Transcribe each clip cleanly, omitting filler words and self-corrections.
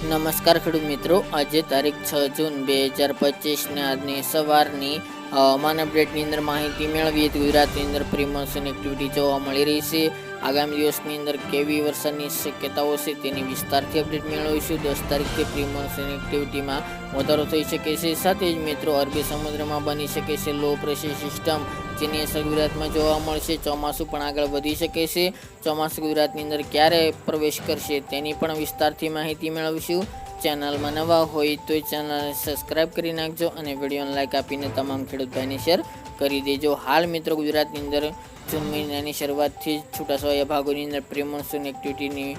નમસ્કાર ખેડૂત મિત્રો, આજે તારીખ 6 જૂન 2025 આજની સવારની હવામાન અપડેટની અંદર માહિતી મેળવીએ તો ગુજરાતની અંદર પ્રી મોન્સૂન એક્ટિવિટી જોવા મળી રહી છે. આગામી દિવસની અંદર કેવી વરસાદની શક્યતાઓ છે તેની વિસ્તારથી અપડેટ મેળવીશું. 10 તારીખથી પ્રી મોન્સૂન એક્ટિવિટીમાં વધારો થઈ શકે છે. સાથે જ મિત્રો અરબી સમુદ્રમાં બની શકે છે લો પ્રેશર સિસ્ટમ, જેની અસર ગુજરાતમાં જોવા મળશે. ચોમાસું પણ આગળ વધી શકે છે. ચોમાસું ગુજરાતની અંદર ક્યારે પ્રવેશ કરશે તેની પણ વિસ્તારથી માહિતી મેળવીશું. ચેનલમાં નવા હોય તો ચેનલને સબસ્ક્રાઈબ કરી નાખજો અને વિડીયોને લાઈક આપીને તમામ ખેડૂત ભાઈને શેર કરી દેજો. હાલ મિત્રો ગુજરાતની અંદર જૂન મહિનાની શરૂઆતથી જ છૂટાછવાયા ભાગોની અંદર પ્રી મોન્સૂન એક્ટિવિટીની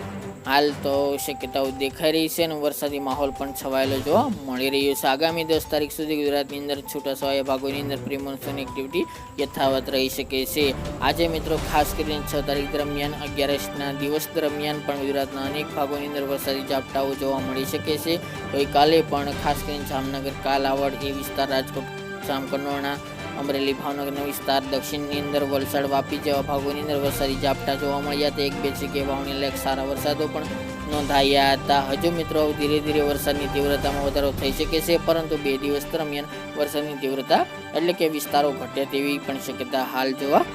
હાલ તો શક્યતાઓ દેખાઈ રહી છે અને વરસાદી માહોલ પણ છવાયેલો જોવા મળી રહ્યો છે. આગામી 10 તારીખ સુધી ગુજરાતની અંદર છૂટાછવાયા ભાગોની અંદર પ્રી મોન્સૂન એક્ટિવિટી યથાવત રહી શકે છે. આજે મિત્રો ખાસ કરીને 6 તારીખ દરમિયાન 11ના દિવસ દરમિયાન પણ ગુજરાતના અનેક ભાગોની અંદર વરસાદી ઝાપટાઓ જોવા મળી શકે છે. ગઈકાલે પણ ખાસ કરીને જામનગર, કાલાવડ એ વિસ્તાર, રાજકોટ, જામકંડોરણા, અમરેલી, ભાવનગરનો વિસ્તાર, દક્ષિણની અંદર વલસાડ, વાપી જેવા ભાગોની અંદર વરસાદી ઝાપટા જોવા મળ્યા હતા. એક બે જગ્યાએ વાવણી લાયક સારા વરસાદો પણ નોંધાયા હતા. હજુ મિત્રો ધીરે ધીરે વરસાદની તીવ્રતામાં વધારો થઈ શકે છે, પરંતુ 2 દિવસ દરમિયાન વરસાદની તીવ્રતા એટલે કે વિસ્તારો ઘટે તેવી પણ શક્યતા હાલ જોવા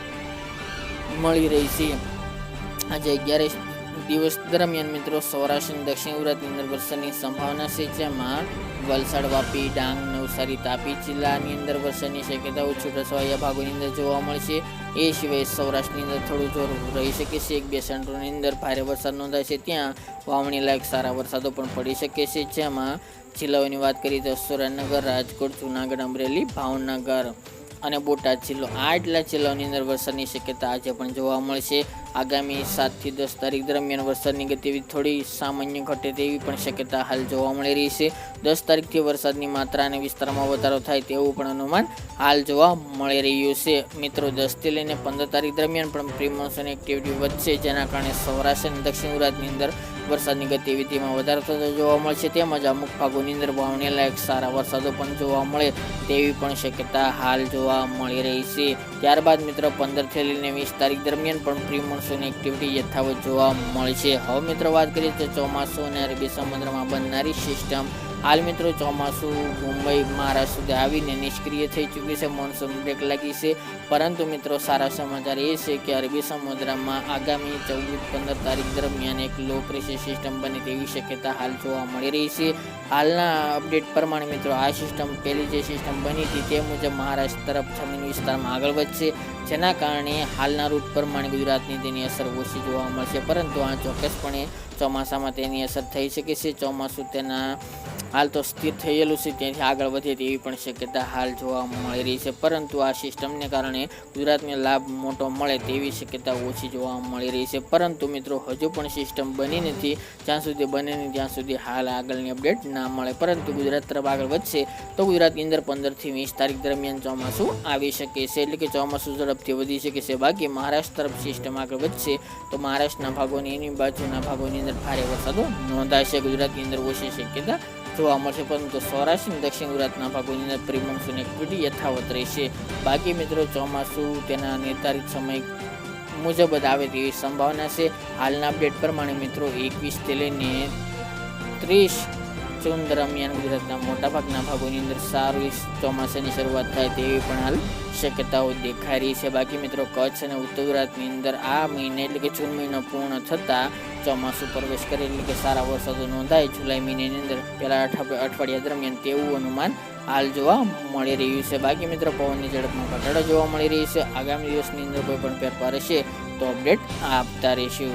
મળી રહી છે. આજે 11 દિવસ દરમિયાન મિત્રો સૌરાષ્ટ્ર અને દક્ષિણ ગુજરાતની અંદર વરસાદની સંભાવના છે, જેમાં વલસાડ, વાપી, ડાંગ, નવસારી, તાપી જિલ્લાની અંદર વરસાદની શક્યતાઓ છૂટાછવાયા ભાગોની અંદર જોવા મળશે. એ સિવાય સૌરાષ્ટ્રની અંદર થોડું જોર રહી શકે છે. 1-2 સેન્ટરોની અંદર ભારે વરસાદ નોંધાય છે. ત્યાં વાવણી લાયક સારા વરસાદો પણ પડી શકે છે, જેમાં જિલ્લાઓની વાત કરીએ તો સુરેન્દ્રનગર, રાજકોટ, જૂનાગઢ, અમરેલી, ભાવનગર અને બોટાદ જિલ્લો, આટલા જિલ્લાઓની અંદર વરસાદની શક્યતા આજે પણ જોવા મળશે. આગામી 7 થી 10 તારીખ દરમિયાન વરસાદની ગતિવિધિ થોડી સામાન્ય ઘટે તેવી પણ શક્યતા હાલ જોવા મળી રહી છે. 10 તારીખથી વરસાદની માત્રા અને વિસ્તારમાં વધારો થાય તેવું પણ અનુમાન હાલ જોવા મળી રહ્યું છે. મિત્રો 10 થી લઈને 15 તારીખ દરમિયાન પણ પ્રી મોન્સૂન એક્ટિવિટી વધશે, જેના કારણે સૌરાષ્ટ્ર અને દક્ષિણ ગુજરાતની અંદર વરસાદની ગતિવિધિમાં વધારો થતો જોવા મળશે. તેમજ અમુક ભાગોની અંદર વાવણી લાયક સારા વરસાદો પણ જોવા મળે તેવી પણ શક્યતા હાલ જોવા મળી રહી છે. ત્યારબાદ મિત્રો 15 થી લઈને 20 તારીખ દરમિયાન પણ પ્રી મોન્સૂન એક્ટિવિટી યથાવત જોવા મળશે. હવે મિત્રો વાત કરીએ તો ચોમાસું અને અરબી સમુદ્રમાં બનનારી સિસ્ટમ. હાલ મિત્રો ચોમાસું મુંબઈ, મહારાષ્ટ્ર સુધી આવીને નિષ્ક્રિય થઈ ચૂકી છે. મોન્સૂન બ્રેક લાગી છે, પરંતુ મિત્રો સારા સમાચાર એ છે કે અરબી સમુદ્રમાં આગામી 14-15 તારીખ દરમિયાન એક લો પ્રેશર સિસ્ટમ બને તેવી શક્યતા હાલ જોવા મળી રહી છે. હાલના અપડેટ પ્રમાણે મિત્રો આ સિસ્ટમ પહેલી જે સિસ્ટમ બની હતી તે મુજબ મહારાષ્ટ્ર તરફ જમીન વિસ્તારમાં આગળ વધશે, જેના કારણે હાલના રૂટ પ્રમાણે ગુજરાતની તેની અસર ઓછી જોવા મળશે, પરંતુ આ ચોક્કસપણે ચોમાસામાં તેની અસર થઈ શકે છે. ચોમાસું તેના હાલ તો સ્થિર થયેલું છે, ત્યાંથી આગળ વધે તેવી પણ શક્યતા હાલ જોવા મળી રહી છે, પરંતુ આ સિસ્ટમને કારણે ગુજરાતને લાભ મોટો મળે તેવી શક્યતા ઓછી જોવા મળી રહી છે. પરંતુ મિત્રો હજુ પણ સિસ્ટમ બની નથી. જ્યાં સુધી બને નહીં ત્યાં સુધી હાલ આગળની અપડેટ ના મળે, પરંતુ ગુજરાત તરફ આગળ વધશે તો ગુજરાતની અંદર 15 થી 20 તારીખ દરમિયાન ચોમાસું આવી શકે છે, એટલે કે ચોમાસું ઝડપથી વધી શકે છે. બાકી મહારાષ્ટ્ર તરફ સિસ્ટમ આગળ વધશે તો મહારાષ્ટ્રના ભાગોની એની બાજુના ભાગોની અંદર ભારે વરસાદો નોંધાશે. ગુજરાતની અંદર ઓછી શક્યતા જોવા મળશે, પરંતુ સૌરાષ્ટ્ર અને દક્ષિણ ગુજરાતના ભાગોની અંદર પ્રી મોન્સૂન એક્ટિવિટી યથાવત રહેશે. બાકી મિત્રો ચોમાસું તેના નિર્ધારિત સમય મુજબ જ આવે તેવી સંભાવના છે. હાલના અપડેટ પ્રમાણે મિત્રો 21 થી લઈને 30 જૂન દરમિયાન ગુજરાતના મોટાભાગના ભાગોની અંદર સારી ચોમાસાની શરૂઆત થાય તેવી પણ હાલ શક્યતાઓ દેખાઈ રહી છે. બાકી મિત્રો કચ્છ અને ઉત્તર ગુજરાતની અંદર આ મહિને એટલે કે જૂન મહિનો પૂર્ણ થતાં ચોમાસું પ્રવેશ કરે એટલે કે સારા વરસાદો નોંધાય જુલાઈ મહિનાની અંદર પહેલા અઠવાડિયા દરમિયાન તેવું અનુમાન હાલ જોવા મળી રહ્યું છે. બાકી મિત્રો પવનની ઝડપમાં ઘટાડો જોવા મળી રહી છે. આગામી દિવસની અંદર કોઈ પણ ફેરફાર હશે તો અપડેટ આપતા રહીશું.